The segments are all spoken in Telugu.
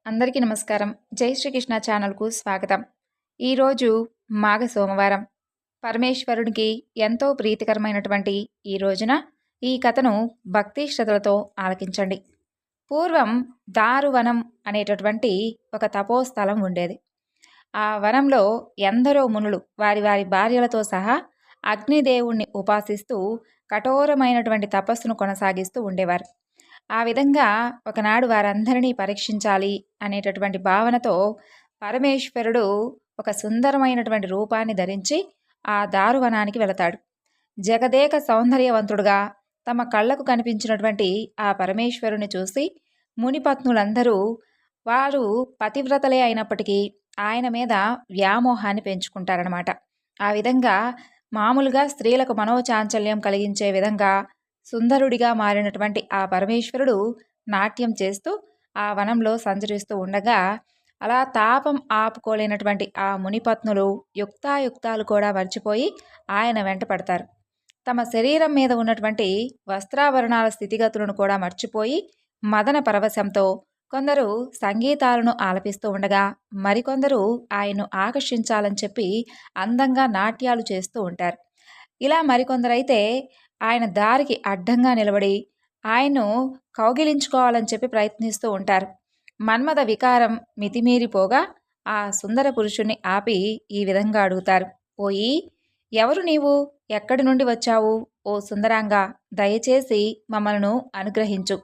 అందరికీ నమస్కారం. జై శ్రీకృష్ణ ఛానల్‌కు స్వాగతం. ఈరోజు మాఘ సోమవారం. పరమేశ్వరునికి ఎంతో ప్రీతికరమైనటువంటి ఈ రోజున ఈ కథను భక్తి శ్రద్ధలతో ఆలకించండి. పూర్వం దారువనం అనేటటువంటి ఒక తపోస్థలం ఉండేది. ఆ వనంలో ఎందరో మునులు వారి వారి భార్యలతో సహా అగ్నిదేవుణ్ణి ఉపాసిస్తూ కఠోరమైనటువంటి తపస్సును కొనసాగిస్తూ ఉండేవారు. ఆ విధంగా ఒకనాడు వారందరినీ పరీక్షించాలి అనేటటువంటి భావనతో పరమేశ్వరుడు ఒక సుందరమైనటువంటి రూపాన్ని ధరించి ఆ దారువనానికి వెళతాడు. జగదేక సౌందర్యవంతుడుగా తమ కళ్ళకు కనిపించినటువంటి ఆ పరమేశ్వరుని చూసి మునిపత్నులందరూ వారు పతివ్రతలే అయినప్పటికీ ఆయన మీద వ్యామోహాన్ని పెంచుకుంటారనమాట. ఆ విధంగా మామూలుగా స్త్రీలకు మనోచాంచల్యం కలిగించే విధంగా సుందరుడిగా మారినటువంటి ఆ పరమేశ్వరుడు నాట్యం చేస్తూ ఆ వనంలో సంచరిస్తూ ఉండగా అలా తాపం ఆపుకోలేనటువంటి ఆ మునిపత్నులు యుక్తాయుక్తాలు కూడా మర్చిపోయి ఆయన వెంట పడతారు. తమ శరీరం మీద ఉన్నటువంటి వస్త్రాభరణాల స్థితిగతులను కూడా మర్చిపోయి మదన పరవశంతో కొందరు సంగీతాలను ఆలపిస్తూ ఉండగా మరికొందరు ఆయన్ను ఆకర్షించాలని చెప్పి అందంగా నాట్యాలు చేస్తూ ఉంటారు. ఇలా మరికొందరైతే ఆయన దారికి అడ్డంగా నిలబడి ఆయన్ను కౌగిలించుకోవాలని చెప్పి ప్రయత్నిస్తూ ఉంటారు. మన్మథ వికారం మితిమీరిపోగా ఆ సుందర పురుషుణ్ణి ఆపి ఈ విధంగా అడుగుతారు. ఓయి, ఎవరు నీవు? ఎక్కడి నుండి వచ్చావు? ఓ సుందరాంగా, దయచేసి మమ్మల్ని అనుగ్రహించు,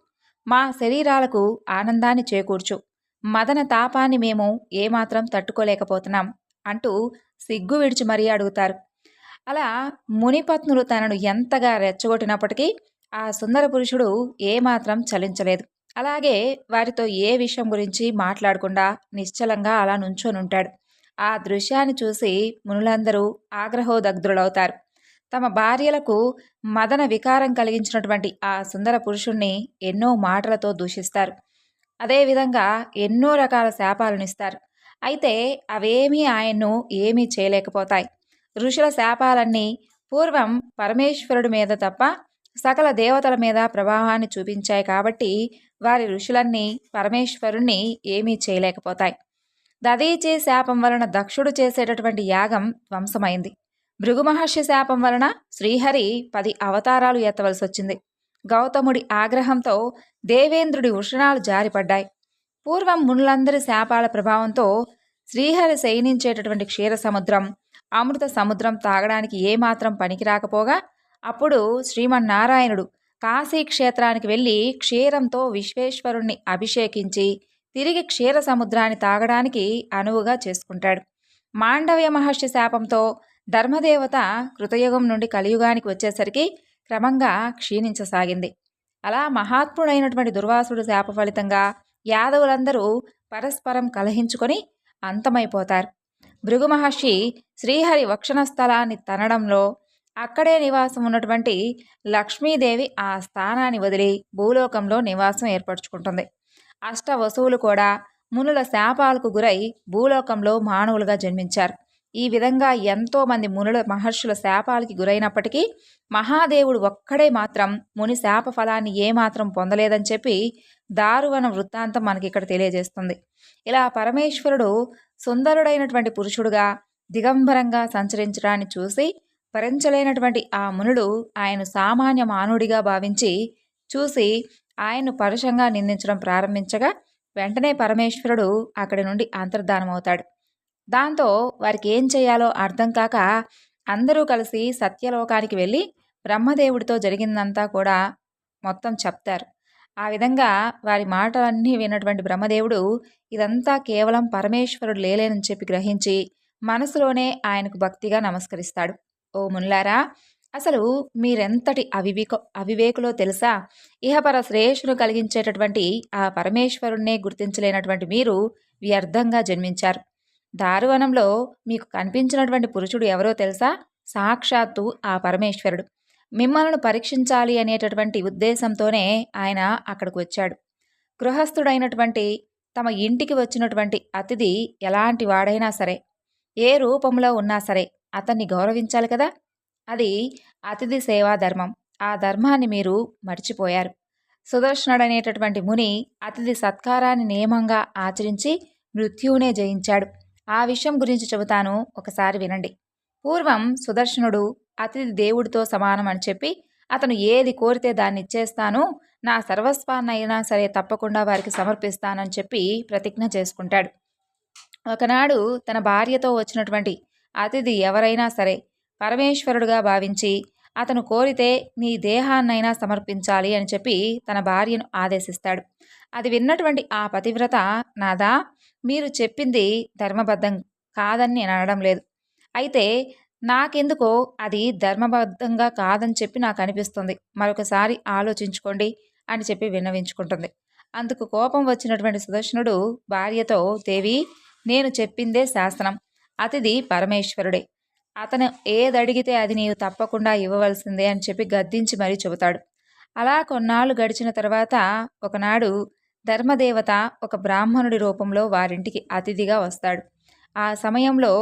మా శరీరాలకు ఆనందాన్ని చేకూర్చు, మదన తాపాన్ని మేము ఏమాత్రం తట్టుకోలేకపోతున్నాం అంటూ సిగ్గు విడిచి మరీ అడుగుతారు. అలా మునిపత్నులు తనను ఎంతగా రెచ్చగొట్టినప్పటికీ ఆ సుందర పురుషుడు ఏమాత్రం చలించలేదు. అలాగే వారితో ఏ విషయం గురించి మాట్లాడకుండా నిశ్చలంగా అలా నుంచొనుంటాడు. ఆ దృశ్యాన్ని చూసి మునులందరూ ఆగ్రహోదగ్ధులవుతారు. తమ భార్యలకు మదన వికారం కలిగించినటువంటి ఆ సుందర పురుషుణ్ణి ఎన్నో మాటలతో దూషిస్తారు. అదేవిధంగా ఎన్నో రకాల శాపాలనిస్తారు. అయితే అవేమీ ఆయన్ను ఏమీ చేయలేకపోతాయి. ఋషుల శాపాలన్నీ పూర్వం పరమేశ్వరుడి మీద తప్ప సకల దేవతల మీద ప్రభావాన్ని చూపించాయి కాబట్టి వారి ఋషులన్నీ పరమేశ్వరుణ్ణి ఏమీ చేయలేకపోతాయి. దదీచి శాపం వలన దక్షుడు చేసేటటువంటి యాగం ధ్వంసమైంది. భృగు మహర్షి శాపం వలన శ్రీహరి 10 అవతారాలు ఎత్తవలసి వచ్చింది. గౌతముడి ఆగ్రహంతో దేవేంద్రుడి వృషణాలు జారిపడ్డాయి. పూర్వం మునులందరి శాపాల ప్రభావంతో శ్రీహరి శయనించేటటువంటి క్షీర సముద్రం, అమృత సముద్రం తాగడానికి ఏమాత్రం పనికిరాకపోగా అప్పుడు శ్రీమన్నారాయణుడు కాశీక్షేత్రానికి వెళ్ళి క్షీరంతో విశ్వేశ్వరుణ్ణి అభిషేకించి తిరిగి క్షీర సముద్రాన్ని తాగడానికి అనువుగా చేసుకుంటాడు. మాండవ్య మహర్షి శాపంతో ధర్మదేవత కృతయుగం నుండి కలియుగానికి వచ్చేసరికి క్రమంగా క్షీణించసాగింది. అలా మహాత్ముడైనటువంటి దుర్వాసుడు శాప ఫలితంగా యాదవులందరూ పరస్పరం కలహించుకొని అంతమైపోతారు. భృగు మహర్షి శ్రీహరి వక్షణ స్థలాన్ని తనడంలో అక్కడే నివాసం ఉన్నటువంటి లక్ష్మీదేవి ఆ స్థానాన్ని వదిలి భూలోకంలో నివాసం ఏర్పరచుకుంటుంది. అష్టవసువులు కూడా మునుల శాపాలకు గురై భూలోకంలో మానవులుగా జన్మించారు. ఈ విధంగా ఎంతోమంది మునుల మహర్షుల శాపాలకి గురైనప్పటికీ మహాదేవుడు ఒక్కడే మాత్రం ముని శాప ఫలాన్ని ఏమాత్రం పొందలేదని చెప్పి దారువన వృత్తాంతం మనకి ఇక్కడ తెలియజేస్తుంది. ఇలా పరమేశ్వరుడు సుందరుడైనటువంటి పురుషుడుగా దిగంబరంగా సంచరించడాన్ని చూసి భరించలేనటువంటి ఆ మునులు ఆయన సామాన్య మానవుడిగా భావించి చూసి ఆయన్ను పరుషంగా నిందించడం ప్రారంభించగా వెంటనే పరమేశ్వరుడు అక్కడి నుండి అంతర్ధానమవుతాడు. దాంతో వారికి ఏం చేయాలో అర్థం కాక అందరూ కలిసి సత్యలోకానికి వెళ్ళి బ్రహ్మదేవుడితో జరిగిందంతా కూడా మొత్తం చెప్తారు. ఆ విధంగా వారి మాటలన్నీ విన్నటువంటి బ్రహ్మదేవుడు ఇదంతా కేవలం పరమేశ్వరుడు లేలేనని చెప్పి గ్రహించి మనసులోనే ఆయనకు భక్తిగా నమస్కరిస్తాడు. ఓ ముల్లారా, అసలు మీరెంతటి అవివేకులో తెలుసా? ఇహపర శ్రేయస్సును కలిగించేటటువంటి ఆ పరమేశ్వరుణ్ణే గుర్తించలేనటువంటి మీరు వ్యర్థంగా జన్మించారు. దారువనంలో మీకు కనిపించినటువంటి పురుషుడు ఎవరో తెలుసా? సాక్షాత్తు ఆ పరమేశ్వరుడు. మిమ్మల్ని పరీక్షించాలి అనేటటువంటి ఉద్దేశంతోనే ఆయన అక్కడికి వచ్చాడు. గృహస్థుడైనటువంటి తమ ఇంటికి వచ్చినటువంటి అతిథి ఎలాంటి వాడైనా సరే, ఏ రూపంలో ఉన్నా సరే అతన్ని గౌరవించాలి కదా. అది అతిథి సేవా ధర్మం. ఆ ధర్మాన్ని మీరు మర్చిపోయారు. సుదర్శనుడనేటటువంటి ముని అతిథి సత్కారాన్ని నియమంగా ఆచరించి మృత్యువునే జయించాడు. ఆ విషయం గురించి చెబుతాను, ఒకసారి వినండి. పూర్వం సుదర్శనుడు అతిథి దేవుడితో సమానం అని చెప్పి అతను ఏది కోరితే దాన్ని ఇచ్చేస్తాను, నా సర్వస్వాన్నైనా సరే తప్పకుండా వారికి సమర్పిస్తానని చెప్పి ప్రతిజ్ఞ చేసుకుంటాడు. ఒకనాడు తన భార్యతో వచ్చినటువంటి అతిథి ఎవరైనా సరే పరమేశ్వరుడుగా భావించి అతను కోరితే నీ దేహాన్నైనా సమర్పించాలి అని చెప్పి తన భార్యను ఆదేశిస్తాడు. అది విన్నటువంటి ఆ పతివ్రత, నాదా, మీరు చెప్పింది ధర్మబద్ధం కాదని నేను అనడం లేదు, అయితే నాకెందుకో అది ధర్మబద్ధంగా కాదని చెప్పి నాకు అనిపిస్తుంది, మరొకసారి ఆలోచించుకోండి అని చెప్పి విన్నవించుకుంటుంది. అందుకు కోపం వచ్చినటువంటి సుదర్శనుడు భార్యతో, దేవి, నేను చెప్పిందే శాసనం, అతిథి పరమేశ్వరుడే, అతను ఏదడిగితే అది నీవు తప్పకుండా ఇవ్వవలసిందే అని చెప్పి గద్దించి మరీ చెబుతాడు. అలా కొన్నాళ్ళు గడిచిన తర్వాత ఒకనాడు ధర్మదేవత ఒక బ్రాహ్మణుడి రూపంలో వారింటికి అతిథిగా వస్తాడు. ఆ సమయంలో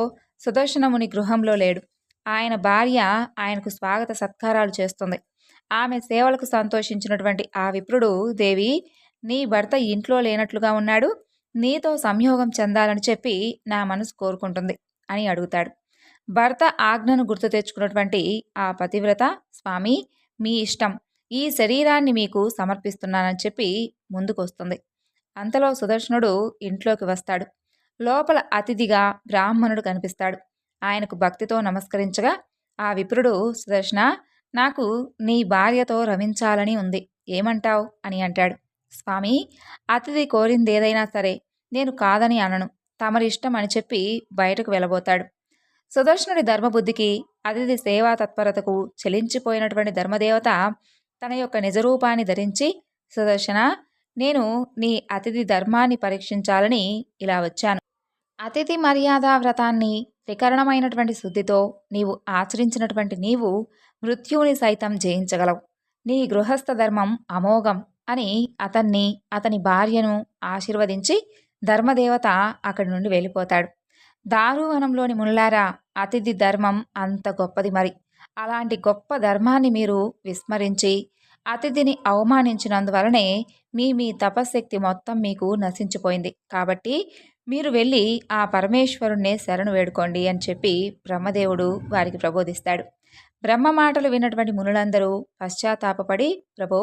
సుదర్శనముని గృహంలో లేడు. ఆయన భార్య ఆయనకు స్వాగత సత్కారాలు చేస్తుంది. ఆమె సేవలకు సంతోషించినటువంటి ఆ విప్రుడు, దేవి, నీ భర్త ఇంట్లో లేనట్లుగా ఉన్నాడు, నీతో సంయోగం చెందాలని చెప్పి నా మనసు కోరుకుంటుంది అని అడుగుతాడు. భర్త ఆజ్ఞను గుర్తు తెచ్చుకున్నటువంటి ఆ పతివ్రత, స్వామి, మీ ఇష్టం, ఈ శరీరాన్ని మీకు సమర్పిస్తున్నానని చెప్పి ముందుకొస్తుంది. అంతలో సుదర్శనుడు ఇంట్లోకి వస్తాడు. లోపల అతిథిగా బ్రాహ్మణుడు కనిపిస్తాడు. ఆయనకు భక్తితో నమస్కరించగా ఆ విప్రుడు, సుదర్శన, నాకు నీ భార్యతో రమించాలని ఉంది, ఏమంటావు అని అంటాడు. స్వామి, అతిథి కోరిందేదైనా సరే నేను కాదని అనను, తమరిష్టం అని చెప్పి బయటకు వెళ్ళబోతాడు. సుదర్శనుడి ధర్మబుద్ధికి, అతిథి సేవా తత్పరతకు చెలించిపోయినటువంటి ధర్మదేవత తన యొక్క నిజరూపాన్ని ధరించి, సుదర్శన, నేను నీ అతిథి ధర్మాన్ని పరీక్షించాలని ఇలా వచ్చాను. అతిథి మర్యాద వ్రతాన్ని త్రికరణమైనటువంటి శుద్ధితో నీవు ఆచరించినటువంటి నీవు మృత్యువుని సైతం జయించగలవు. నీ గృహస్థ ధర్మం అమోఘం అని అతన్ని, అతని భార్యను ఆశీర్వదించి ధర్మదేవత అక్కడి నుండి వెళ్ళిపోతాడు. దారువనంలోని ముల్లారా, అతిథి ధర్మం అంత గొప్పది మరి. అలాంటి గొప్ప ధర్మాన్ని మీరు విస్మరించి అతిథిని అవమానించినందువలనే మీ తపశ్శక్తి మొత్తం మీకు నశించిపోయింది. కాబట్టి మీరు వెళ్ళి ఆ పరమేశ్వరుణ్ణే శరణు వేడుకోండి అని చెప్పి బ్రహ్మదేవుడు వారికి ప్రబోధిస్తాడు. బ్రహ్మ మాటలు విన్నటువంటి మునులందరూ పశ్చాత్తాపపడి, ప్రభో,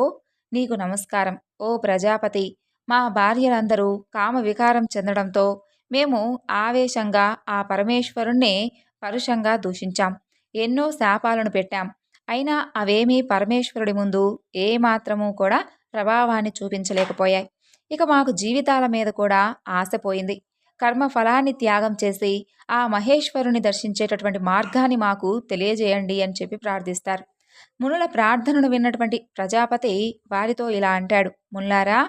నీకు నమస్కారం, ఓ ప్రజాపతి, మా భార్యలందరూ కామ వికారం చెందడంతో మేము ఆవేశంగా ఆ పరమేశ్వరుణ్ణే పరుషంగా దూషించాం, ఎన్నో శాపాలను పెట్టాం, అయినా అవేమీ పరమేశ్వరుడి ముందు ఏమాత్రమూ కూడా ప్రభావాన్ని చూపించలేకపోయాయి. ఇక మాకు జీవితాల మీద కూడా ఆశపోయింది. కర్మ ఫలాన్ని త్యాగం చేసి ఆ మహేశ్వరుని దర్శించేటటువంటి మార్గాన్ని మాకు తెలియజేయండి అని చెప్పి ప్రార్థిస్తారు. మునుల ప్రార్థనను విన్నటువంటి ప్రజాపతి వారితో ఇలా అంటాడు, ముల్లారా,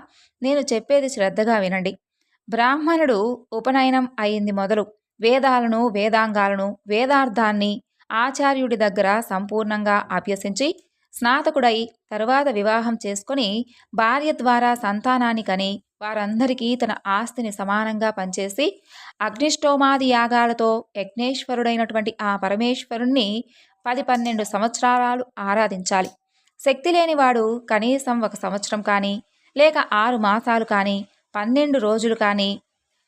నేను చెప్పేది శ్రద్ధగా వినండి. బ్రాహ్మణుడు ఉపనయనం అయింది మొదలు వేదాలను, వేదాంగాలను, వేదార్థాన్ని ఆచార్యుడి దగ్గర సంపూర్ణంగా అభ్యసించి స్నాతకుడై తరువాత వివాహం చేసుకుని భార్య ద్వారా సంతానాన్ని కని వారందరికీ తన ఆస్తిని సమానంగా పంచేసి అగ్నిష్టోమాది యాగాలతో యజ్ఞేశ్వరుడైనటువంటి ఆ పరమేశ్వరుణ్ణి 10-12 సంవత్సరాలు ఆరాధించాలి. శక్తి లేనివాడు కనీసం 1 సంవత్సరం కానీ, లేక 6 మాసాలు కానీ, 12 రోజులు కానీ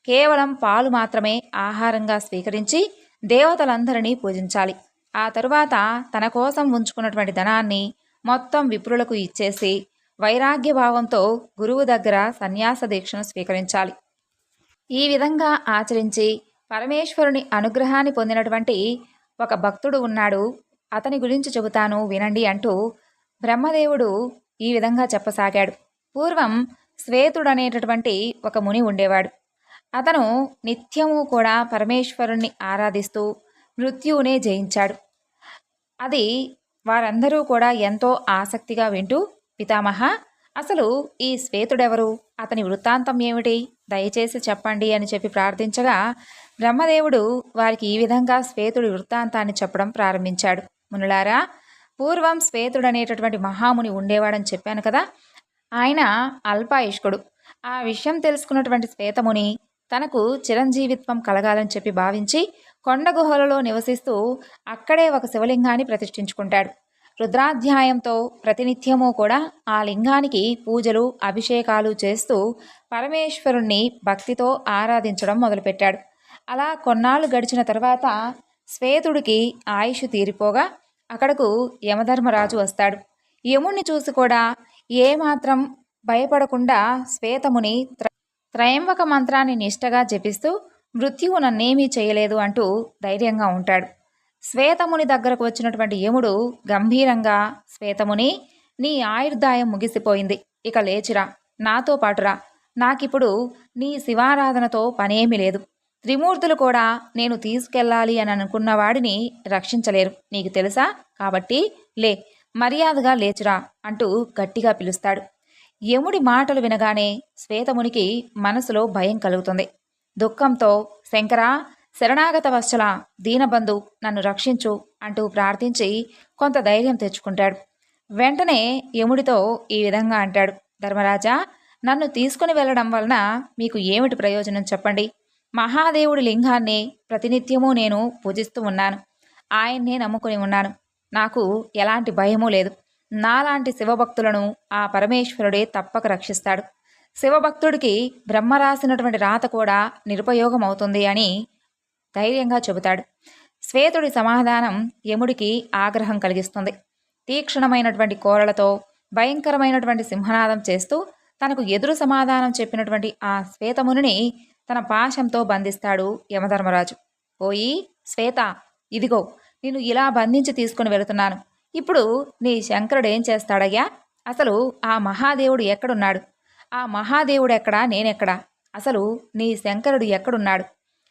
కేవలం పాలు మాత్రమే ఆహారంగా స్వీకరించి దేవతలందరినీ పూజించాలి. ఆ తరువాత తన కోసం ఉంచుకున్నటువంటి ధనాన్ని మొత్తం విప్రులకు ఇచ్చేసి వైరాగ్యభావంతో గురువు దగ్గర సన్యాస దీక్షను స్వీకరించాలి. ఈ విధంగా ఆచరించి పరమేశ్వరుని అనుగ్రహాన్ని పొందినటువంటి ఒక భక్తుడు ఉన్నాడు, అతని గురించి చెబుతాను వినండి అంటూ బ్రహ్మదేవుడు ఈ విధంగా చెప్పసాగాడు. పూర్వం శ్వేతుడనేటటువంటి ఒక ముని ఉండేవాడు. అతను నిత్యము కూడా పరమేశ్వరుణ్ణి ఆరాధిస్తూ మృత్యువునే జయించాడు. అది వారందరూ కూడా ఎంతో ఆసక్తిగా వింటూ, పితామహ, అసలు ఈ శ్వేతుడెవరు, అతని వృత్తాంతం ఏమిటి, దయచేసి చెప్పండి అని చెప్పి ప్రార్థించగా బ్రహ్మదేవుడు వారికి ఈ విధంగా శ్వేతుడి వృత్తాంతాన్ని చెప్పడం ప్రారంభించాడు. మునులారా, పూర్వం శ్వేతుడనేటటువంటి మహాముని ఉండేవాడని చెప్పాను కదా. ఆయన అల్పాయుష్కుడు. ఆ విషయం తెలుసుకున్నటువంటి శ్వేతముని తనకు చిరంజీవిత్వం కలగాలని చెప్పి భావించి కొండ గుహలలో నివసిస్తూ అక్కడే ఒక శివలింగాన్ని ప్రతిష్ఠించుకుంటాడు. రుద్రాధ్యాయంతో ప్రతినిత్యము కూడా ఆ లింగానికి పూజలు అభిషేకాలు చేస్తూ పరమేశ్వరుణ్ణి భక్తితో ఆరాధించడం మొదలుపెట్టాడు. అలా కొన్నాళ్ళు గడిచిన తర్వాత శ్వేతుడికి ఆయుష్ తీరిపోగా అక్కడకు యమధర్మరాజు వస్తాడు. యముణ్ణి చూసి కూడా ఏమాత్రం భయపడకుండా శ్వేతముని త్రయంబక మంత్రాన్ని నిష్టగా జపిస్తూ మృత్యువు నన్నేమీ చేయలేదు అంటూ ధైర్యంగా ఉంటాడు. శ్వేతముని దగ్గరకు వచ్చినటువంటి యముడు గంభీరంగా, శ్వేతముని, నీ ఆయుర్దాయం ముగిసిపోయింది, ఇక లేచిరా, నాతో పాటురా, నాకిప్పుడు నీ శివారాధనతో పనేమీ లేదు. త్రిమూర్తులు కూడా నేను తీసుకెళ్ళాలి అని అనుకున్న వాడిని రక్షించలేరు, నీకు తెలుసా? కాబట్టి లే, మర్యాదగా లేచిరా అంటూ గట్టిగా పిలుస్తాడు. యముడి మాటలు వినగానే శ్వేతమునికి మనసులో భయం కలుగుతుంది. దుఃఖంతో, శంకరా, శరణాగత వత్సల, దీనబంధు, నన్ను రక్షించు అంటూ ప్రార్థించి కొంత ధైర్యం తెచ్చుకుంటాడు. వెంటనే యముడితో ఈ విధంగా అంటాడు. ధర్మరాజా, నన్ను తీసుకుని వెళ్ళడం వలన మీకు ఏమిటి ప్రయోజనం చెప్పండి? మహాదేవుడి లింగాన్ని ప్రతినిత్యము నేను పూజిస్తూ ఉన్నాను, ఆయన్నే నమ్ముకుని ఉన్నాను, నాకు ఎలాంటి భయమూ లేదు. నాలాంటి శివభక్తులను ఆ పరమేశ్వరుడే తప్పక రక్షిస్తాడు. శివభక్తుడికి బ్రహ్మ రాసినటువంటి రాత కూడా నిరుపయోగం అవుతుంది అని ధైర్యంగా చెబుతాడు. శ్వేతుడి సమాధానం యముడికి ఆగ్రహం కలిగిస్తుంది. తీక్షణమైనటువంటి కోరలతో భయంకరమైనటువంటి సింహనాదం చేస్తూ తనకు ఎదురు సమాధానం చెప్పినటువంటి ఆ శ్వేతమునిని తన పాశంతో బంధిస్తాడు యమధర్మరాజు. పోయి శ్వేత, ఇదిగో నిన్ను ఇలా బంధించి తీసుకుని వెళుతున్నాను. ఇప్పుడు నీ శంకరుడేం చేస్తాడయ్యా? అసలు ఆ మహాదేవుడు ఎక్కడున్నాడు? ఆ మహాదేవుడెక్కడా, నేనెక్కడా? అసలు నీ శంకరుడు ఎక్కడున్నాడు?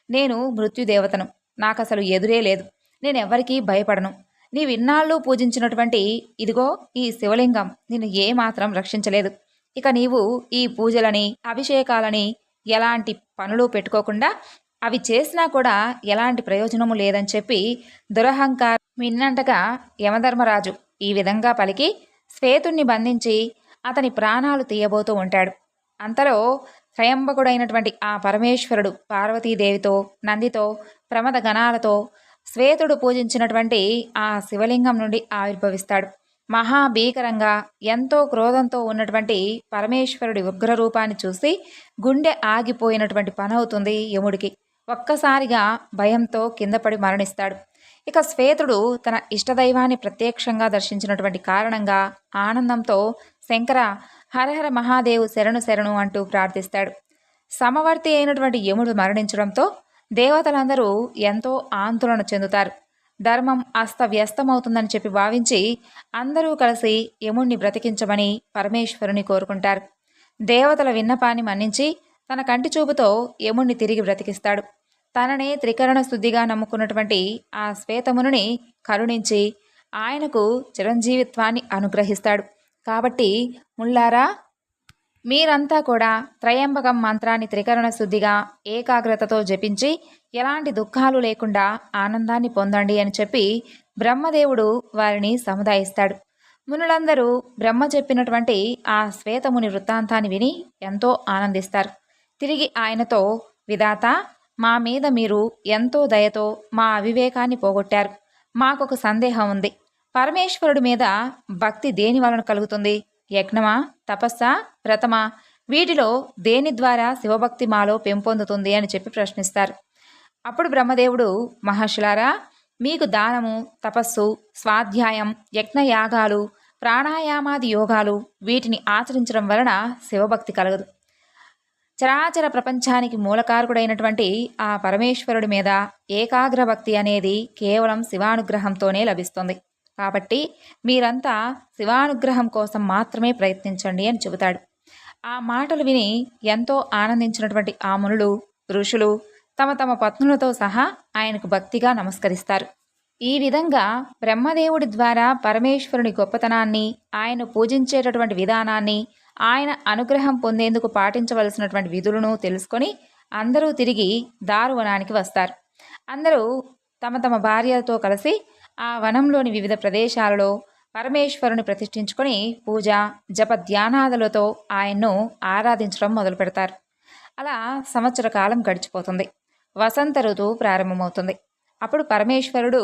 నేను మృత్యుదేవతను, నాకసలు ఎదురే లేదు, నేనెవ్వరికీ భయపడను. నీవిన్నాళ్ళు పూజించినటువంటి ఇదిగో ఈ శివలింగం నిన్ను ఏమాత్రం రక్షించలేదు. ఇక నీవు ఈ పూజలని, అభిషేకాలని ఎలాంటి పనులు పెట్టుకోకుండా అవి చేసినా కూడా ఎలాంటి ప్రయోజనము లేదని చెప్పి దురహంకారం విన్నంటగా యమధర్మరాజు ఈ విధంగా పలికి శ్వేతుణ్ణి బంధించి అతని ప్రాణాలు తీయబోతూ ఉంటాడు. అంతలో త్రయంబకుడైనటువంటి ఆ పరమేశ్వరుడు పార్వతీదేవితో, నందితో, ప్రమద గణాలతో శ్వేతుడు పూజించినటువంటి ఆ శివలింగం నుండి ఆవిర్భవిస్తాడు. మహాభీకరంగా ఎంతో క్రోధంతో ఉన్నటువంటి పరమేశ్వరుడి ఉగ్రరూపాన్ని చూసి గుండె ఆగిపోయినటువంటి పనవుతుంది యముడికి. ఒక్కసారిగా భయంతో కిందపడి మరణిస్తాడు. ఇక శ్వేతుడు తన ఇష్టదైవాన్ని ప్రత్యక్షంగా దర్శించినటువంటి కారణంగా ఆనందంతో శంకర, హరహర మహాదేవు శరణు శరణు అంటూ ప్రార్థిస్తాడు. సమవర్తి అయినటువంటి యముడు మరణించడంతో దేవతలందరూ ఎంతో ఆందోళన చెందుతారు. ధర్మం అస్తవ్యస్తమవుతుందని చెప్పి భావించి అందరూ కలిసి యముణ్ణి బ్రతికించమని పరమేశ్వరుని కోరుకుంటారు. దేవతల విన్నపాన్ని మన్నించి తన కంటి చూపుతో యముణ్ణి తిరిగి బ్రతికిస్తాడు. తననే త్రికరణ శుద్ధిగా నమ్ముకున్నటువంటి ఆ శ్వేతముని కరుణించి ఆయనకు చిరంజీవిత్వాన్ని అనుగ్రహిస్తాడు. కాబట్టి ముల్లారా, మీరంతా కూడా త్రయంబకం మంత్రాన్ని త్రికరణ శుద్ధిగా ఏకాగ్రతతో జపించి ఎలాంటి దుఃఖాలు లేకుండా ఆనందాన్ని పొందండి అని చెప్పి బ్రహ్మదేవుడు వారిని సముదాయిస్తాడు. మునులందరూ బ్రహ్మ చెప్పినటువంటి ఆ శ్వేతముని వృత్తాంతాన్ని విని ఎంతో ఆనందిస్తారు. తిరిగి ఆయనతో, విధాత, మా మీద మీరు ఎంతో దయతో మా అవివేకాన్ని పోగొట్టారు. మాకొక సందేహం ఉంది. పరమేశ్వరుడి మీద భక్తి దేని వలన కలుగుతుంది? యజ్ఞమా, తపస్సా, వ్రతమా? వీటిలో దేని ద్వారా శివభక్తి మాలో పెంపొందుతుంది అని చెప్పి ప్రశ్నిస్తారు. అప్పుడు బ్రహ్మదేవుడు, మహర్షులారా, మీకు దానము, తపస్సు, స్వాధ్యాయం, యజ్ఞయాగాలు, ప్రాణాయామాది యోగాలు వీటిని ఆచరించడం వలన శివభక్తి కలగదు. చరాచర ప్రపంచానికి మూలకారకుడైనటువంటి ఆ పరమేశ్వరుడి మీద ఏకాగ్ర భక్తి అనేది కేవలం శివానుగ్రహంతోనే లభిస్తుంది. కాబట్టి మీరంతా శివానుగ్రహం కోసం మాత్రమే ప్రయత్నించండి అని చెబుతాడు. ఆ మాటలు విని ఎంతో ఆనందించినటువంటి ఆ మునులు, ఋషులు తమ తమ పత్నులతో సహా ఆయనకు భక్తిగా నమస్కరిస్తారు. ఈ విధంగా బ్రహ్మదేవుడి ద్వారా పరమేశ్వరుని గొప్పతనాన్ని, ఆయన పూజించేటటువంటి విధానాన్ని, ఆయన అనుగ్రహం పొందేందుకు పాటించవలసినటువంటి విధులను తెలుసుకొని అందరూ తిరిగి దారువనానికి వస్తారు. అందరూ తమ తమ భార్యలతో కలిసి ఆ వనంలోని వివిధ ప్రదేశాలలో పరమేశ్వరుని ప్రతిష్ఠించుకొని పూజ, జప, ధ్యానాదులతో ఆయన్ను ఆరాధించడం మొదలు పెడతారు. అలా సంవత్సర కాలం గడిచిపోతుంది. వసంత ఋతువు ప్రారంభమవుతుంది. అప్పుడు పరమేశ్వరుడు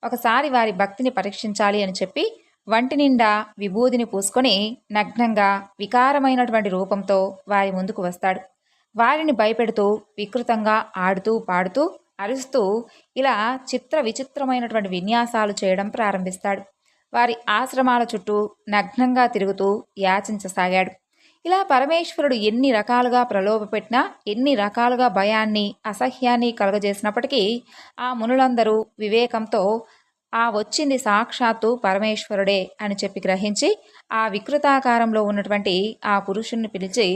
ఒకసారి వారి భక్తిని పరీక్షించాలి అని చెప్పి వంటి నిండా విభూదిని పూసుకొని నగ్నంగా వికారమైనటువంటి రూపంతో వారి ముందుకు వస్తాడు. వారిని భయపెడుతూ వికృతంగా ఆడుతూ పాడుతూ అరుస్తూ ఇలా చిత్ర విచిత్రమైనటువంటి విన్యాసాలు చేయడం ప్రారంభిస్తాడు. వారి ఆశ్రమాల చుట్టూ నగ్నంగా తిరుగుతూ యాచించసాగాడు. ఇలా పరమేశ్వరుడు ఎన్ని రకాలుగా ప్రలోభపెట్టినా, ఎన్ని రకాలుగా భయాన్ని అసహ్యాన్ని కలుగజేసినప్పటికీ ఆ మునులందరూ వివేకంతో ఆ వచ్చింది సాక్షాత్తు పరమేశ్వరుడే అని చెప్పి గ్రహించి ఆ వికృతాకారంలో ఉన్నటువంటి ఆ పురుషుణ్ణి పిలిచి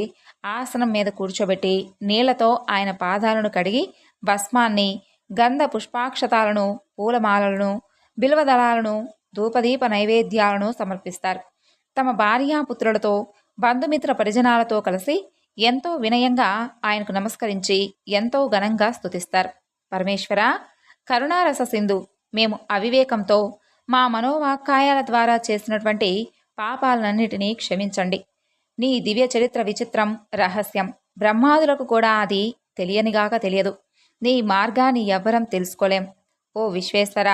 ఆసనం మీద కూర్చోబెట్టి నీళ్లతో ఆయన పాదాలను కడిగి భస్మాన్ని, గంధ పుష్పాక్షతాలను, పూలమాలలను, బిల్వదళాలను, ధూపదీప నైవేద్యాలను సమర్పిస్తారు. తమ భార్యాపుత్రులతో, బంధుమిత్ర పరిజనాలతో కలిసి ఎంతో వినయంగా ఆయనకు నమస్కరించి ఎంతో ఘనంగా స్తుతిస్తారు. పరమేశ్వర, కరుణారస సింధు, మేము అవివేకంతో మా మనోవాక్కాయాల ద్వారా చేసినటువంటి పాపాలన్నిటినీ క్షమించండి. నీ దివ్య చరిత్ర విచిత్రం, రహస్యం. బ్రహ్మాదులకు కూడా అది తెలియనిగాక తెలియదు. నీ మార్గాన్ని ఎవ్వరం తెలుసుకోలేం. ఓ విశ్వేశ్వర,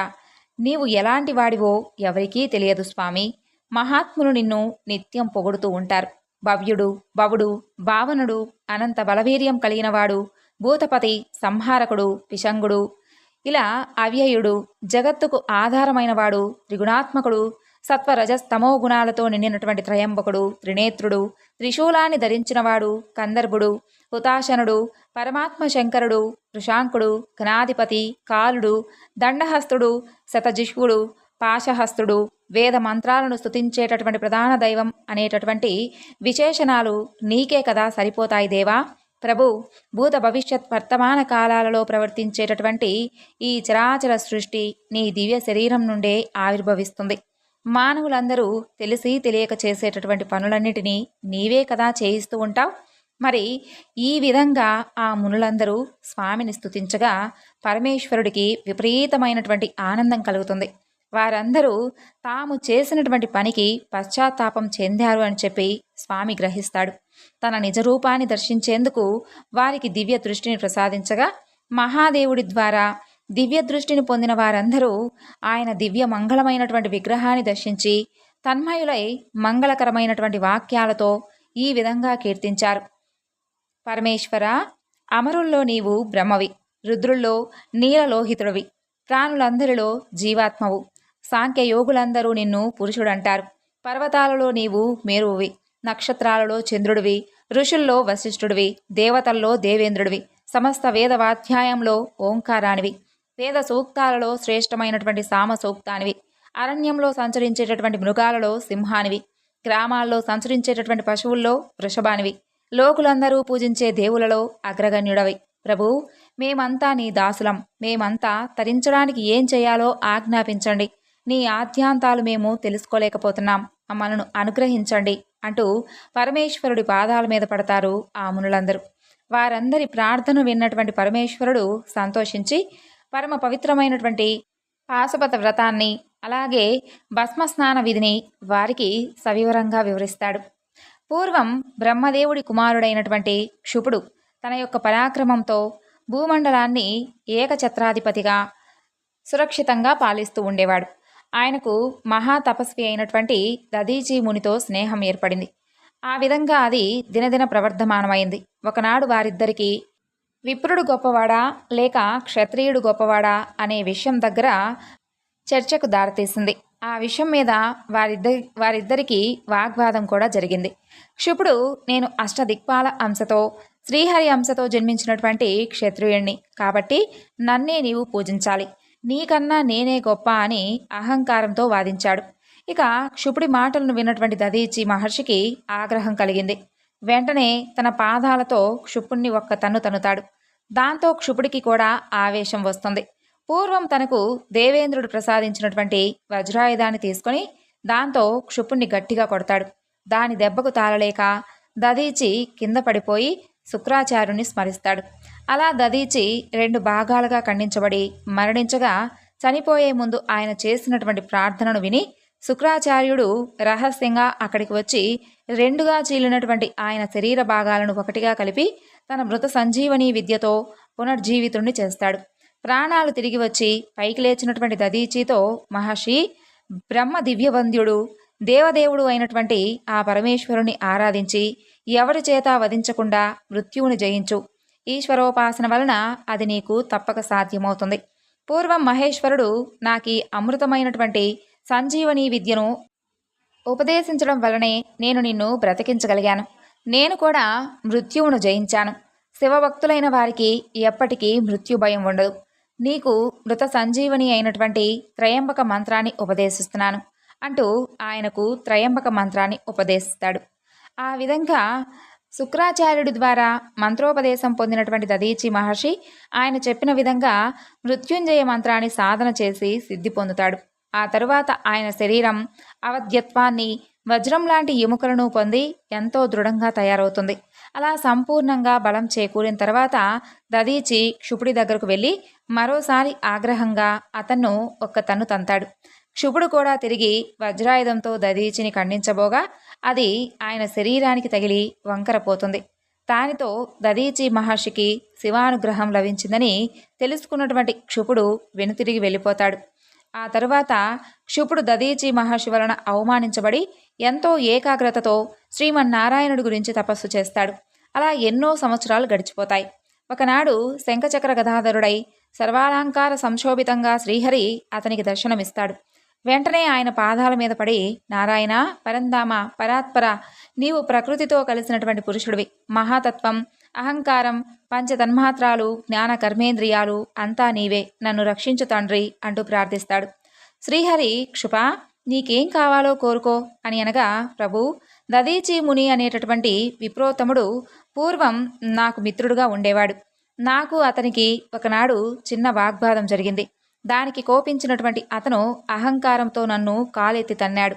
నీవు ఎలాంటి వాడివో ఎవరికీ తెలియదు స్వామి. మహాత్ములు నిన్ను నిత్యం పొగుడుతూ ఉంటారు. భవ్యుడు, భవుడు, భావనుడు, అనంత బలవీర్యం కలిగినవాడు, భూతపతి, సంహారకుడు, విషంగుడు, ఇలా అవ్యయుడు, జగత్తుకు ఆధారమైనవాడు, త్రిగుణాత్మకుడు, సత్వరజస్తమో గుణాలతో నిండినటువంటి త్రయంబకుడు, త్రినేత్రుడు, త్రిశూలాన్ని ధరించినవాడు, కందర్భుడు, హుతాశనుడు, పరమాత్మ శంకరుడు, వృషాంకుడు, ఘనాధిపతి, కాలుడు, దండహస్తుడు, శతజిహ్వుడు, పాశహస్తుడు, వేద మంత్రాలను స్తుతించేటటువంటి ప్రధాన దైవం అనేటటువంటి విశేషణాలు నీకే కదా సరిపోతాయి దేవా. ప్రభు, భూత భవిష్యత్ వర్తమాన కాలాలలో ప్రవర్తించేటటువంటి ఈ చరాచర సృష్టి నీ దివ్య శరీరం నుండే ఆవిర్భవిస్తుంది. మానవులందరూ తెలిసి తెలియక చేసేటటువంటి పనులన్నిటినీ నీవే కదా చేయిస్తూ ఉంటావు. మరి ఈ విధంగా ఆ మునులందరూ స్వామిని స్తుతించగా పరమేశ్వరుడికి విపరీతమైనటువంటి ఆనందం కలుగుతుంది. వారందరూ తాము చేసినటువంటి పనికి పశ్చాత్తాపం చెందారు అని చెప్పి స్వామి గ్రహిస్తాడు. తన నిజరూపాన్ని దర్శించేందుకు వారికి దివ్య దృష్టిని ప్రసాదించగా మహాదేవుడి ద్వారా దివ్య దృష్టిని పొందిన వారందరూ ఆయన దివ్య మంగళమైనటువంటి విగ్రహాన్ని దర్శించి తన్మయులై మంగళకరమైనటువంటి వాక్యాలతో ఈ విధంగా కీర్తించారు. పరమేశ్వర, అమరుల్లో నీవు బ్రహ్మవి, రుద్రుల్లో నీలలోహితుడివి, ప్రాణులందరిలో జీవాత్మవు, సాంఖ్యయోగులందరూ నిన్ను పురుషుడంటారు. పర్వతాలలో నీవు మేరువువి, నక్షత్రాలలో చంద్రుడివి, ఋషుల్లో వశిష్ఠుడివి, దేవతల్లో దేవేంద్రుడివి, సమస్త వేదవాధ్యాయంలో ఓంకారానివి, వేద సూక్తాలలో శ్రేష్టమైనటువంటి సామ సూక్తానివి, అరణ్యంలో సంచరించేటటువంటి మృగాలలో సింహానివి, గ్రామాల్లో సంచరించేటటువంటి పశువుల్లో వృషభానివి, లోకులందరూ పూజించే దేవులలో అగ్రగణ్యుడవి. ప్రభు, మేమంతా నీ దాసులం, మేమంతా తరించడానికి ఏం చేయాలో ఆజ్ఞాపించండి. నీ ఆద్యాంతాలు మేము తెలుసుకోలేకపోతున్నాం, మమ్మల్ని అనుగ్రహించండి అంటూ పరమేశ్వరుడి పాదాల మీద పడతారు ఆ మునులందరూ. వారందరి ప్రార్థన విన్నటువంటి పరమేశ్వరుడు సంతోషించి పరమ పవిత్రమైనటువంటి పాశుపత వ్రతాన్ని అలాగే భస్మస్నాన విధిని వారికి సవివరంగా వివరిస్తాడు. పూర్వం బ్రహ్మదేవుడి కుమారుడైనటువంటి క్షుపుడు తన యొక్క పరాక్రమంతో భూమండలాన్ని ఏకఛత్రాధిపతిగా సురక్షితంగా పాలిస్తూ ఉండేవాడు. ఆయనకు మహాతపస్వి అయినటువంటి దధీచి మునితో స్నేహం ఏర్పడింది. ఆ విధంగా అది దినదిన ప్రవర్ధమానమైంది. ఒకనాడు వారిద్దరికీ విప్రుడు గొప్పవాడా లేక క్షత్రియుడు గొప్పవాడా అనే విషయం దగ్గర చర్చకు దారితీసింది. ఆ విషయం మీద వారిద్దరికీ వాగ్వాదం కూడా జరిగింది. క్షుపుడు, నేను అష్టదిక్పాల అంశతో శ్రీహరి అంశతో జన్మించినటువంటి క్షత్రియుణ్ణి కాబట్టి నన్నే నీవు పూజించాలి, నీకన్నా నేనే గొప్ప అని అహంకారంతో వాదించాడు. ఇక క్షుపుడి మాటలను విన్నటువంటి దధీచి మహర్షికి ఆగ్రహం కలిగింది. వెంటనే తన పాదాలతో క్షుపుణ్ణి ఒక్క తన్ను తన్నుతాడు. దాంతో క్షుపుడికి కూడా ఆవేశం వస్తుంది. పూర్వం తనకు దేవేంద్రుడు ప్రసాదించినటువంటి వజ్రాయుధాన్ని తీసుకొని దాంతో క్షుపుణ్ణి గట్టిగా కొడతాడు. దాని దెబ్బకు తాళలేక దధీచి కింద పడిపోయి శుక్రాచార్యుని స్మరిస్తాడు. అలా దధీచి 2 భాగాలుగా ఖండించబడి మరణించగా చనిపోయే ముందు ఆయన చేసినటువంటి ప్రార్థనను విని శుక్రాచార్యుడు రహస్యంగా అక్కడికి వచ్చి 2గా చీలినటువంటి ఆయన శరీర భాగాలను ఒకటిగా కలిపి తన మృత సంజీవని విద్యతో పునర్జీవితుణ్ణి చేస్తాడు. ప్రాణాలు తిరిగి వచ్చి పైకి లేచినటువంటి దధీచితో, మహర్షి, బ్రహ్మ దివ్యవంద్యుడు దేవదేవుడు అయినటువంటి ఆ పరమేశ్వరుని ఆరాధించి ఎవరి చేత వధించకుండా మృత్యువుని జయించు. ఈశ్వరోపాసన వలన అది నీకు తప్పక సాధ్యమవుతుంది. పూర్వం మహేశ్వరుడు నాకీ అమృతమైనటువంటి సంజీవని విద్యను ఉపదేశించడం వల్లనే నేను నిన్ను బ్రతికించగలిగాను. నేను కూడా మృత్యువును జయించాను. శివభక్తులైన వారికి ఎప్పటికీ మృత్యు భయం ఉండదు. నీకు మృత సంజీవని అయినటువంటి త్రయంబక మంత్రాన్ని ఉపదేశిస్తున్నాను అంటూ ఆయనకు త్రయంబక మంత్రాన్ని ఉపదేశిస్తాడు. ఆ విధంగా శుక్రాచార్యుడి ద్వారా మంత్రోపదేశం పొందినటువంటి దధీచి మహర్షి ఆయన చెప్పిన విధంగా మృత్యుంజయ మంత్రాన్ని సాధన చేసి సిద్ధి పొందుతాడు. ఆ తరువాత ఆయన శరీరం అవధ్యత్వాన్ని, వజ్రం లాంటి ఎముకలను పొంది ఎంతో దృఢంగా తయారవుతుంది. అలా సంపూర్ణంగా బలం చేకూరిన తర్వాత దధీచి క్షుపుడి దగ్గరకు వెళ్ళి మరోసారి ఆగ్రహంగా అతన్ను ఒక్క తన్ను తంతాడు. క్షుపుడు కూడా తిరిగి వజ్రాయుధంతో దధీచిని ఖండించబోగా అది ఆయన శరీరానికి తగిలి వంకరపోతుంది. దానితో దధీచి మహర్షికి శివానుగ్రహం లభించిందని తెలుసుకున్నటువంటి క్షుపుడు వెనుతిరిగి వెళ్ళిపోతాడు. ఆ తరువాత క్షుపుడు దధీచి మహర్షి వలన అవమానించబడి ఎంతో ఏకాగ్రతతో శ్రీమన్నారాయణుడి గురించి తపస్సు చేస్తాడు. అలా ఎన్నో సంవత్సరాలు గడిచిపోతాయి. ఒకనాడు శంఖచక్ర గదాధరుడై సర్వాలంకార సంశోభితంగా శ్రీహరి అతనికి దర్శనమిస్తాడు. వెంటనే ఆయన పాదాల మీద పడి, నారాయణ, పరంధామ, పరాత్పర, నీవు ప్రకృతితో కలిసినటువంటి పురుషుడివి. మహాతత్వం, అహంకారం, పంచతన్మాత్రాలు, జ్ఞాన కర్మేంద్రియాలు అంతా నీవే. నన్ను రక్షించు తండ్రి అంటూ ప్రార్థిస్తాడు. శ్రీహరి, క్షుప, నీకేం కావాలో కోరుకో అని అనగా, ప్రభు, దధీచి ముని అనేటటువంటి విప్రోత్తముడు పూర్వం నాకు మిత్రుడుగా ఉండేవాడు. నాకు అతనికి ఒకనాడు చిన్న వాగ్వాదం జరిగింది. దానికి కోపించినటువంటి అతను అహంకారంతో నన్ను కాలెత్తి తన్నాడు.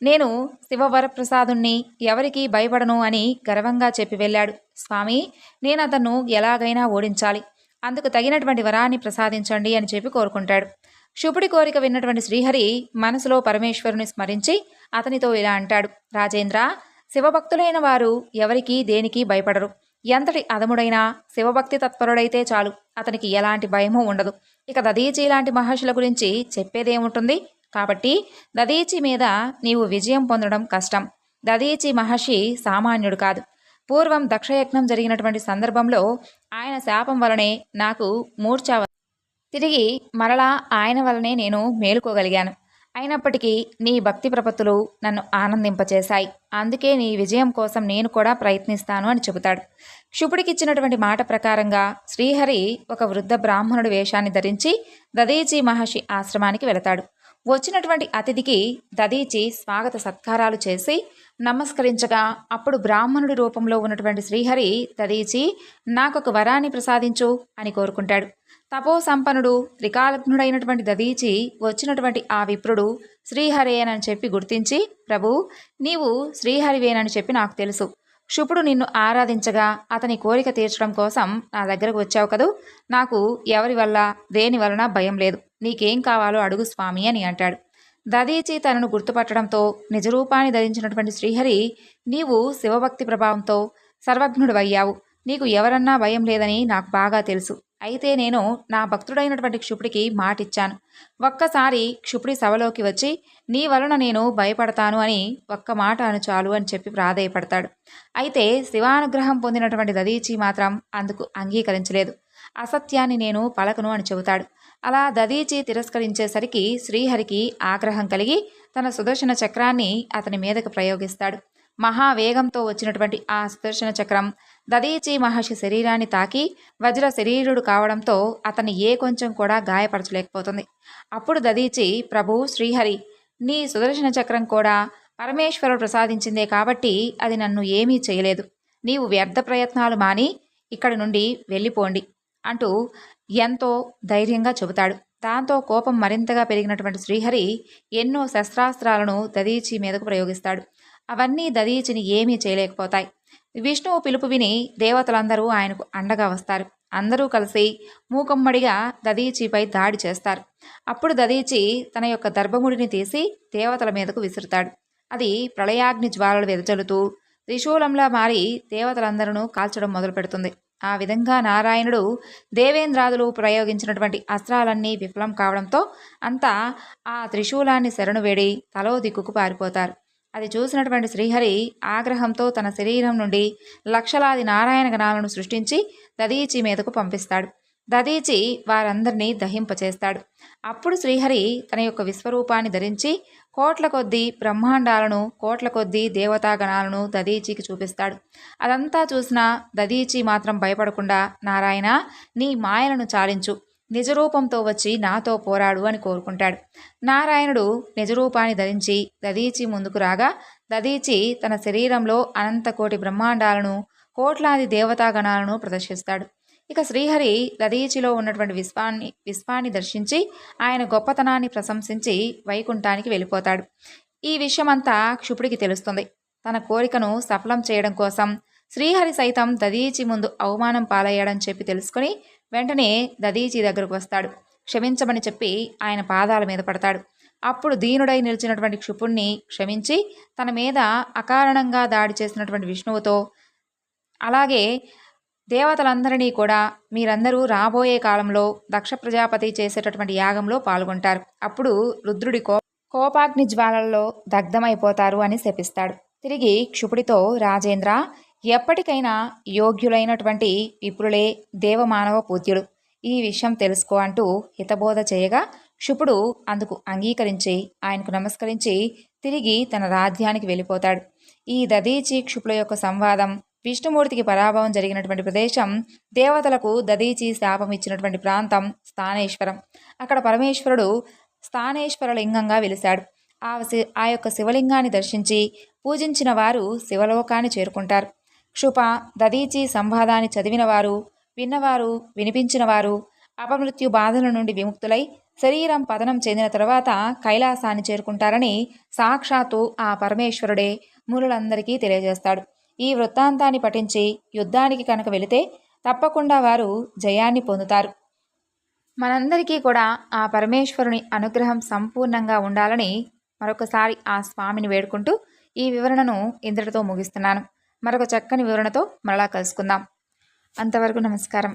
నేను శివవరప్రసాదుణ్ణి, ఎవరికీ భయపడను అని గర్వంగా చెప్పి వెళ్ళాడు. స్వామి, నేను అతన్ను ఎలాగైనా ఓడించాలి. అందుకు తగినటువంటి వరాన్ని ప్రసాదించండి అని చెప్పి కోరుకుంటాడు. క్షుపుడి కోరిక విన్నటువంటి శ్రీహరి మనసులో పరమేశ్వరుని స్మరించి అతనితో ఇలా అంటాడు. రాజేంద్ర, శివభక్తులైన వారు ఎవరికీ దేనికి భయపడరు. ఎంతటి అధముడైనా శివభక్తి తత్పరుడైతే చాలు, అతనికి ఎలాంటి భయమూ ఉండదు. ఇక దధీచి లాంటి మహర్షుల గురించి చెప్పేదేముంటుంది? కాబట్టి దధీచి మీద నీవు విజయం పొందడం కష్టం. దధీచి మహర్షి సామాన్యుడు కాదు. పూర్వం దక్షయజ్ఞం జరిగినటువంటి సందర్భంలో ఆయన శాపం వలనే నాకు మూర్ఛ తిరిగి మరలా ఆయన వలనే నేను మేలుకోగలిగాను. అయినప్పటికీ నీ భక్తి ప్రపత్తులు నన్ను ఆనందింపచేశాయి. అందుకే నీ విజయం కోసం నేను కూడా ప్రయత్నిస్తాను అని చెబుతాడు. క్షుపుడికిచ్చినటువంటి మాట ప్రకారంగా శ్రీహరి ఒక వృద్ధ బ్రాహ్మణుడి వేషాన్ని ధరించి దధీచి మహర్షి ఆశ్రమానికి వెళతాడు. వచ్చినటువంటి అతిథికి దధీచి స్వాగత సత్కారాలు చేసి నమస్కరించగా అప్పుడు బ్రాహ్మణుడి రూపంలో ఉన్నటువంటి శ్రీహరి, దధీచి, నాకొక వరాన్ని ప్రసాదించు అని కోరుకుంటాడు. తపోసంపన్నుడు త్రికాలజ్ఞుడైనటువంటి దధీచి వచ్చినటువంటి ఆ విప్రుడు శ్రీహరేనని చెప్పి గుర్తించి, ప్రభు, నీవు శ్రీహరివేనని చెప్పి నాకు తెలుసు. క్షుపుడు నిన్ను ఆరాధించగా అతని కోరిక తీర్చడం కోసం నా దగ్గరకు వచ్చావు కదూ. నాకు ఎవరి వల్ల దేని వలన భయం లేదు. నీకేం కావాలో అడుగు స్వామి అని అంటాడు. దధీచి తనను గుర్తుపట్టడంతో నిజరూపాన్ని ధరించినటువంటి శ్రీహరి, నీవు శివభక్తి ప్రభావంతో సర్వజ్ఞుడివయ్యావు. నీకు ఎవరన్నా భయం లేదని నాకు బాగా తెలుసు. అయితే నేను నా భక్తుడైనటువంటి క్షుపుడికి మాటిచ్చాను. ఒక్కసారి క్షుపుడి సభలోకి వచ్చి నీ వలన నేను భయపడతాను అని ఒక్క మాట అను చాలు అని చెప్పి ప్రాధేయపడతాడు. అయితే శివానుగ్రహం పొందినటువంటి దధీచి మాత్రం అందుకు అంగీకరించలేదు. అసత్యాన్ని నేను పలకను అని చెబుతాడు. అలా దధీచి తిరస్కరించేసరికి శ్రీహరికి ఆగ్రహం కలిగి తన సుదర్శన చక్రాన్ని అతని మీదకు ప్రయోగిస్తాడు. మహావేగంతో వచ్చినటువంటి ఆ సుదర్శన చక్రం దధీచి మహర్షి శరీరాన్ని తాకి వజ్ర శరీరుడు కావడంతో అతన్ని ఏ కొంచెం కూడా గాయపరచలేకపోతుంది. అప్పుడు దధీచి, ప్రభు శ్రీహరి, నీ సుదర్శన చక్రం కూడా పరమేశ్వరుడు ప్రసాదించిందే కాబట్టి అది నన్ను ఏమీ చేయలేదు. నీవు వ్యర్థ ప్రయత్నాలు మాని ఇక్కడి నుండి వెళ్ళిపోండి అంటూ ఎంతో ధైర్యంగా చెబుతాడు. దాంతో కోపం మరింతగా పెరిగినటువంటి శ్రీహరి ఎన్నో శస్త్రాస్త్రాలను దధీచి మీదకు ప్రయోగిస్తాడు. అవన్నీ దధీచిని ఏమీ చేయలేకపోతాయి. విష్ణువు పిలుపు విని దేవతలందరూ ఆయనకు అండగా వస్తారు. అందరూ కలిసి మూకమ్మడిగా దధీచిపై దాడి చేస్తారు. అప్పుడు దధీచి తన యొక్క దర్భముడిని తీసి దేవతల మీదకు విసురుతాడు. అది ప్రళయాగ్ని జ్వాలలు వెదజల్లుతూ త్రిశూలంలా మారి దేవతలందరూ కాల్చడం మొదలు పెడుతుంది. ఆ విధంగా నారాయణుడు దేవేంద్రాదులు ప్రయోగించినటువంటి అస్త్రాలన్నీ విఫలం కావడంతో అంతా ఆ త్రిశూలాన్ని శరణు వేడి తలో దిక్కుకు పారిపోతారు. అది చూసినటువంటి శ్రీహరి ఆగ్రహంతో తన శరీరం నుండి లక్షలాది నారాయణ గణాలను సృష్టించి దదీచి మీదకు పంపిస్తాడు. దదీచి వారందరినీ దహింపచేస్తాడు. అప్పుడు శ్రీహరి తన యొక్క విశ్వరూపాన్ని ధరించి కోట్ల కొద్దీ బ్రహ్మాండాలను, కోట్ల కొద్దీ దేవతాగణాలను దదీచికి చూపిస్తాడు. అదంతా చూసిన దదీచి మాత్రం భయపడకుండా, నారాయణ, నీ మాయలను చాలించు, నిజరూపంతో వచ్చి నాతో పోరాడు అని కోరుకుంటాడు. నారాయణుడు నిజరూపాన్ని ధరించి దదీచి ముందుకు రాగా దదీచి తన శరీరంలో అనంతకోటి బ్రహ్మాండాలను, కోట్లాది దేవతాగణాలను ప్రదర్శిస్తాడు. ఇక శ్రీహరి దదీచిలో ఉన్నటువంటి విశ్వాన్ని దర్శించి ఆయన గొప్పతనాన్ని ప్రశంసించి వైకుంఠానికి వెళ్ళిపోతాడు. ఈ విషయమంతా క్షుపుడికి తెలుస్తుంది. తన కోరికను సఫలం చేయడం కోసం శ్రీహరి సైతం దదీచి ముందు అవమానం పాలయ్యాడని చెప్పి తెలుసుకుని వెంటనే దదీచి దగ్గరకు వస్తాడు. క్షమించమని చెప్పి ఆయన పాదాల మీద పడతాడు. అప్పుడు దీనుడై నిలిచినటువంటి క్షుపుణ్ణి క్షమించి తన మీద అకారణంగా దాడి చేసినటువంటి విష్ణువుతో, అలాగే దేవతలందరినీ కూడా, మీరందరూ రాబోయే కాలంలో దక్ష ప్రజాపతి చేసేటటువంటి యాగంలో పాల్గొంటారు. అప్పుడు రుద్రుడి కోపాగ్ని జ్వాలల్లో దగ్ధమైపోతారు అని శపిస్తాడు. తిరిగి క్షుపుడితో, రాజేంద్ర, ఎప్పటికైనా యోగ్యులైనటువంటి విప్రులే దేవమానవ పూజ్యులు, ఈ విషయం తెలుసుకో అంటూ హితబోధ చేయగా క్షుపుడు అందుకు అంగీకరించి ఆయనకు నమస్కరించి తిరిగి తన రాజ్యానికి వెళ్ళిపోతాడు. ఈ దదీచి క్షుపుల యొక్క సంవాదం, విష్ణుమూర్తికి పరాభవం జరిగినటువంటి ప్రదేశం, దేవతలకు దదీచి శాపం ఇచ్చినటువంటి ప్రాంతం స్థానేశ్వరం. అక్కడ పరమేశ్వరుడు స్థానేశ్వర లింగంగా వెలిశాడు. ఆ యొక్క శివలింగాన్ని దర్శించి పూజించిన వారు శివలోకాన్ని చేరుకుంటారు. క్షుప దదీచి సంవాదాన్ని చదివినవారు, విన్నవారు, వినిపించినవారు అపమృత్యు బాధల నుండి విముక్తులై శరీరం పతనం చెందిన తర్వాత కైలాసాన్ని చేరుకుంటారని సాక్షాత్తు ఆ పరమేశ్వరుడే మునులందరికీ తెలియజేస్తాడు. ఈ వృత్తాంతాన్ని పఠించి యుద్ధానికి కనుక వెళితే తప్పకుండా వారు జయాన్ని పొందుతారు. మనందరికీ కూడా ఆ పరమేశ్వరుని అనుగ్రహం సంపూర్ణంగా ఉండాలని మరొకసారి ఆ స్వామిని వేడుకుంటూ ఈ వివరణను ఇంతటితో ముగిస్తున్నాను. మరొక చక్కని వివరణతో మరలా కలుసుకుందాం. అంతవరకు నమస్కారం.